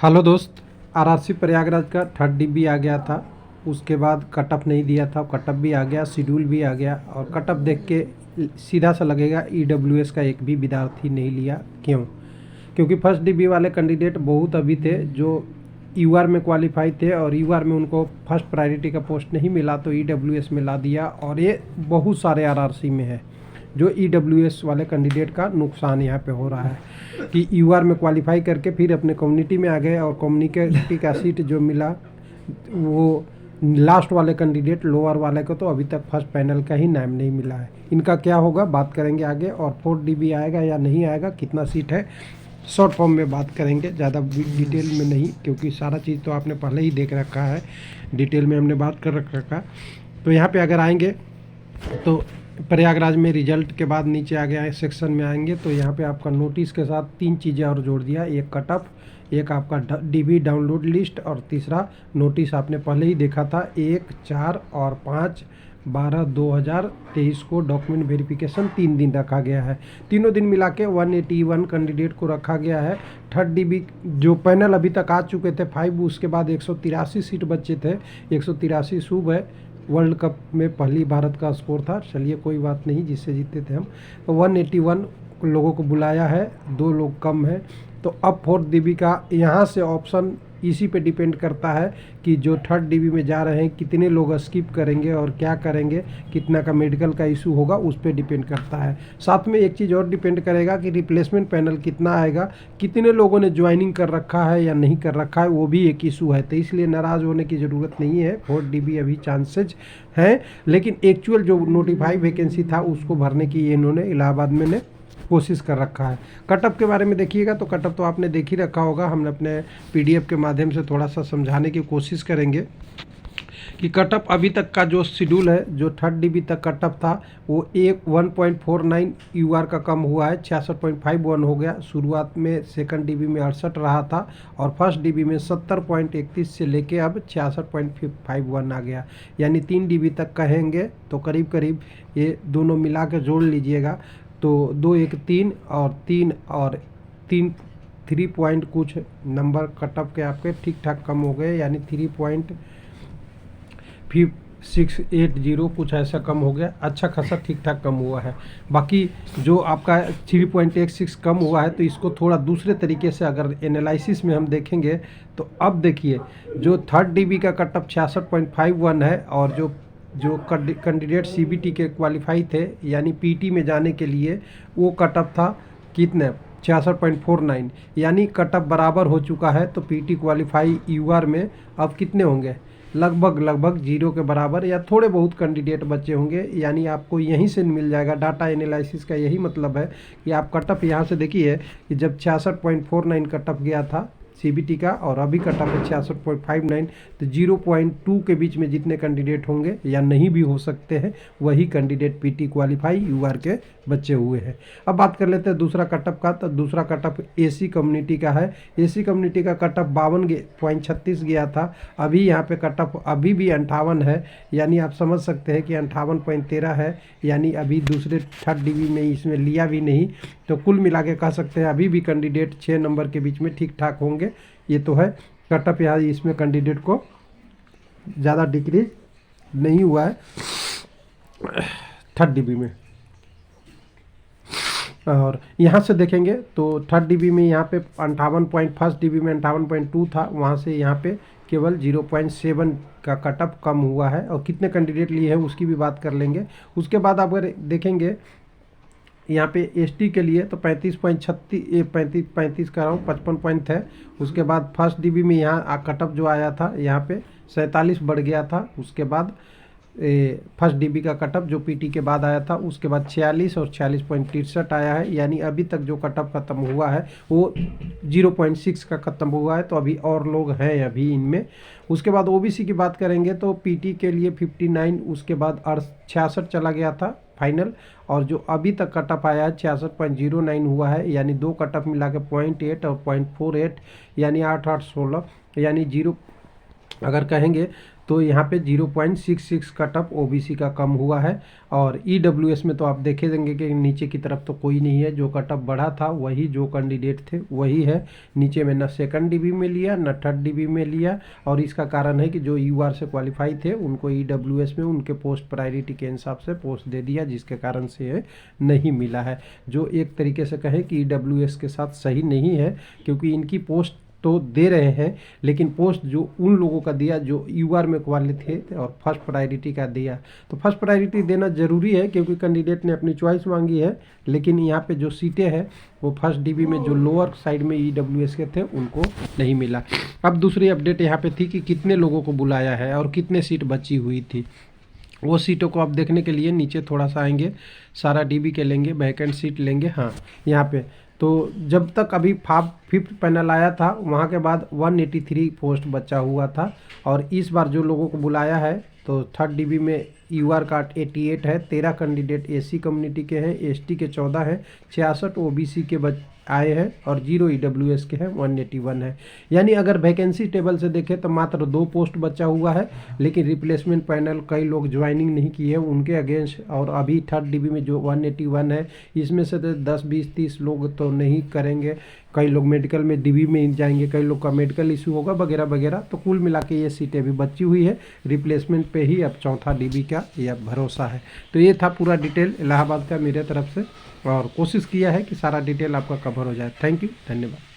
Hello दोस्त। RRC Prayagraj का third dB आ गया था। उसके बाद कटअप नहीं दिया था, कटअप भी आ गया, शेड्यूल भी आ गया। और कटअप देख के सीधा सा लगेगा ईडब्ल्यूएस का एक भी विद्यार्थी नहीं लिया। क्यों? क्योंकि फर्स्ट डीबी वाले कैंडिडेट बहुत अभी थे जो यूआर में क्वालिफाई थे और यूआर में उनको फर्स्ट प्रायोरिटी का पोस्ट नहीं मिला तो ईडब्ल्यूएस में ला दिया। और ये बहुत सारे आरआरसी में है जो ईडब्ल्यूएस वाले कैंडिडेट का नुकसान यहाँ पे हो रहा है कि यूआर में क्वालिफाई करके फिर अपने कम्युनिटी में आ गए और कम्युनिटी का सीट जो मिला वो लास्ट वाले कैंडिडेट लोअर वाले को तो अभी तक फर्स्ट पैनल का ही नाम नहीं मिला है। इनका क्या होगा बात करेंगे आगे। और फोर्थ डीबी आएगा या नहीं आएगा, कितना सीट है, शॉर्ट फॉर्म में बात करेंगे, ज़्यादा डिटेल में नहीं, क्योंकि सारा चीज़ तो आपने पहले ही देख रखा है, डिटेल में हमने बात कर रखा। तो यहाँ पे अगर आएंगे तो प्रयागराज में रिजल्ट के बाद नीचे आ गया सेक्शन में आएंगे तो यहाँ पे आपका नोटिस के साथ तीन चीज़ें और जोड़ दिया, एक कटअप, एक आपका डीबी डाउनलोड लिस्ट और तीसरा नोटिस आपने पहले ही देखा था 1, 4 और 5/12/2023 को डॉक्यूमेंट वेरिफिकेशन 3 दिन रखा गया है। तीनों दिन मिला के 181 कैंडिडेट को रखा गया है। थर्ड डीबी जो पैनल अभी तक आ चुके थे 5, उसके बाद 183 सीट बचे थे। 183 शुभ है, वर्ल्ड कप में पहली भारत का स्कोर था। चलिए कोई बात नहीं, जिससे जीते थे हम। तो 181 लोगों को बुलाया है, 2 लोग कम है। तो अब फोर्थ डीबी का यहाँ से ऑप्शन इसी पे डिपेंड करता है कि जो थर्ड डीबी में जा रहे हैं कितने लोग स्किप करेंगे और क्या करेंगे, कितना का मेडिकल का इशू होगा, उस पर डिपेंड करता है। साथ में एक चीज़ और डिपेंड करेगा कि रिप्लेसमेंट पैनल कितना आएगा, कितने लोगों ने ज्वाइनिंग कर रखा है या नहीं कर रखा है, वो भी एक इशू है। तो इसलिए नाराज़ होने की ज़रूरत नहीं है, फोर्थ डीबी अभी चांसेज हैं। लेकिन एक्चुअल जो नोटिफाई वैकेंसी था उसको भरने की इन्होंने इलाहाबाद में ने कोशिश कर रखा है। कटअप के बारे में देखिएगा तो कटअप तो आपने देख ही रखा होगा, हमने अपने पीडीएफ के माध्यम से थोड़ा सा समझाने की कोशिश करेंगे कि कटअप अभी तक का जो शेड्यूल है, जो थर्ड डीबी तक कटअप था वो 1.49 यूआर का कम हुआ है, 66.51 हो गया। शुरुआत में सेकंड डीबी में 68 रहा था और फर्स्ट डीबी में 70.31 से लेके अब 66.51 आ गया। यानी 3 डीबी तक कहेंगे तो करीब करीब ये दोनों मिला के जोड़ लीजिएगा तो 2 1 3 और 3 पॉइंट कुछ नंबर कटअप के आपके ठीक ठाक कम हो गए, यानी 3.680 कुछ ऐसा कम हो गया। अच्छा खासा ठीक ठाक कम हुआ है। बाकी जो आपका 3.16 कम हुआ है तो इसको थोड़ा दूसरे तरीके से अगर एनालिसिस में हम देखेंगे तो अब देखिए जो थर्ड डीबी का कटअप 66.51 है और जो कैंडिडेट सीबीटी के क्वालिफाई थे यानी पीटी में जाने के लिए वो कटअप था कितने 66.49, यानी कटअप बराबर हो चुका है। तो पीटी क्वालिफाई यूआर में अब कितने होंगे, लगभग 0 के बराबर या थोड़े बहुत कैंडिडेट बचे होंगे। यानी आपको यहीं से मिल जाएगा। डाटा एनालिसिस का यही मतलब है कि आप कटअप यहाँ से देखिए कि जब 66.49 कटअप गया था सीबीटी का और अभी कटअप है 66.59, तो 0.2 के बीच में जितने कैंडिडेट होंगे या नहीं भी हो सकते हैं वही कैंडिडेट पीटी क्वालिफाई यूआर के बचे हुए हैं। अब बात कर लेते हैं दूसरा कटअप का। तो दूसरा कटअप एसी कम्युनिटी का है। एसी कम्युनिटी का कटअप 52.36 गया था। अभी यहाँ पे कटअप अभी भी 58 है, यानी आप समझ सकते हैं कि 58.13 है, यानी अभी दूसरे थर्ड डीबी में इसमें लिया भी नहीं। तो कुल मिला के कह सकते हैं अभी भी कैंडिडेट 6 नंबर के बीच में ठीक ठाक होंगे। ये तो है कटअप, यहाँ इसमें कैंडिडेट को ज़्यादा डिक्रीज नहीं हुआ है थर्ड डीबी में। और यहाँ से देखेंगे तो थर्ड डीबी में यहाँ पे 58 फर्स्ट डीबी में 58.2 था, वहाँ से यहाँ पे केवल 0.7 का कटअप कम हुआ है। और कितने कैंडिडेट लिए हैं उसकी भी बात कर लेंगे। उसके बाद आप अगर देखेंगे यहाँ पे एसटी के लिए तो 35 कर रहा हूँ 55 पॉइंट है। उसके बाद फर्स्ट डीबी में यहाँ कटअप जो आया था यहाँ पे 47 बढ़ गया था। उसके बाद फर्स्ट डीबी का कटअप जो पीटी के बाद आया था उसके बाद 46 और 46.63 आया है। यानी अभी तक जो कटअप खत्म हुआ है वो 0.6 का खत्म हुआ है। तो अभी और लोग हैं अभी इनमें। उसके बाद ओबीसी की बात करेंगे तो पीटी के लिए 59, उसके बाद 66 चला गया था फाइनल, और जो अभी तक कटअप आया है 66.09 हुआ है। यानी 2 कटअप मिला के 0.8 और 0.48 यानी 8 8 16, यानी 0 अगर कहेंगे तो यहाँ पे 0.66 कट ऑफ ओबीसी का कम हुआ है। और ईडब्ल्यूएस में तो आप देखे देंगे कि नीचे की तरफ तो कोई नहीं है, जो कट ऑफ बढ़ा था वही जो कैंडिडेट थे वही है। नीचे में न सेकंड डीबी में लिया न थर्ड डीबी में लिया, और इसका कारण है कि जो यूआर से क्वालिफाई थे उनको ईडब्ल्यूएस में उनके पोस्ट प्रायोरिटी के हिसाब से पोस्ट दे दिया, जिसके कारण से ये नहीं मिला है। जो एक तरीके से कहें कि ईडब्ल्यूएस के साथ सही नहीं है, क्योंकि इनकी पोस्ट तो दे रहे हैं लेकिन पोस्ट जो उन लोगों का दिया जो यूआर में क्वालिफाई थे और फर्स्ट प्रायोरिटी का दिया। तो फर्स्ट प्रायोरिटी देना ज़रूरी है क्योंकि कैंडिडेट ने अपनी चॉइस मांगी है, लेकिन यहाँ पे जो सीटें हैं वो फर्स्ट डीबी में जो लोअर साइड में ईडब्ल्यूएस के थे उनको नहीं मिला। अब दूसरी अपडेट यहाँ पे थी कि कितने लोगों को बुलाया है और कितने सीट बची हुई थी। वो सीटों को आप देखने के लिए नीचे थोड़ा सा आएंगे, सारा डीबी के लेंगे, वैकेंट सीट लेंगे। हाँ, यहाँ पे तो जब तक अभी फिफ्थ पैनल आया था वहाँ के बाद 183 पोस्ट बचा हुआ था। और इस बार जो लोगों को बुलाया है तो थर्ड डीबी में यूआर का 88 है, 13 कैंडिडेट एसी कम्युनिटी के हैं, एसटी के 14 हैं, 66 ओबीसी के आए हैं और 0 ईडब्ल्यूएस के हैं, 181 है। यानी अगर वैकेंसी टेबल से देखें तो मात्र 2 पोस्ट बचा हुआ है, लेकिन रिप्लेसमेंट पैनल कई लोग ज्वाइनिंग नहीं किए हैं उनके अगेंस्ट। और अभी थर्ड डीबी में जो 181 है इसमें से तो 10 20 30 लोग तो नहीं करेंगे, कई लोग मेडिकल में डीबी में जाएंगे, कई लोग का मेडिकल इशू होगा वगैरह वगैरह। तो कुल मिला के ये सीटें भी बची हुई है, रिप्लेसमेंट पे ही अब चौथा डीबी का यह भरोसा है। तो ये था पूरा डिटेल इलाहाबाद का मेरे तरफ से, और कोशिश किया है कि सारा डिटेल आपका कवर हो जाए। थैंक यू, धन्यवाद।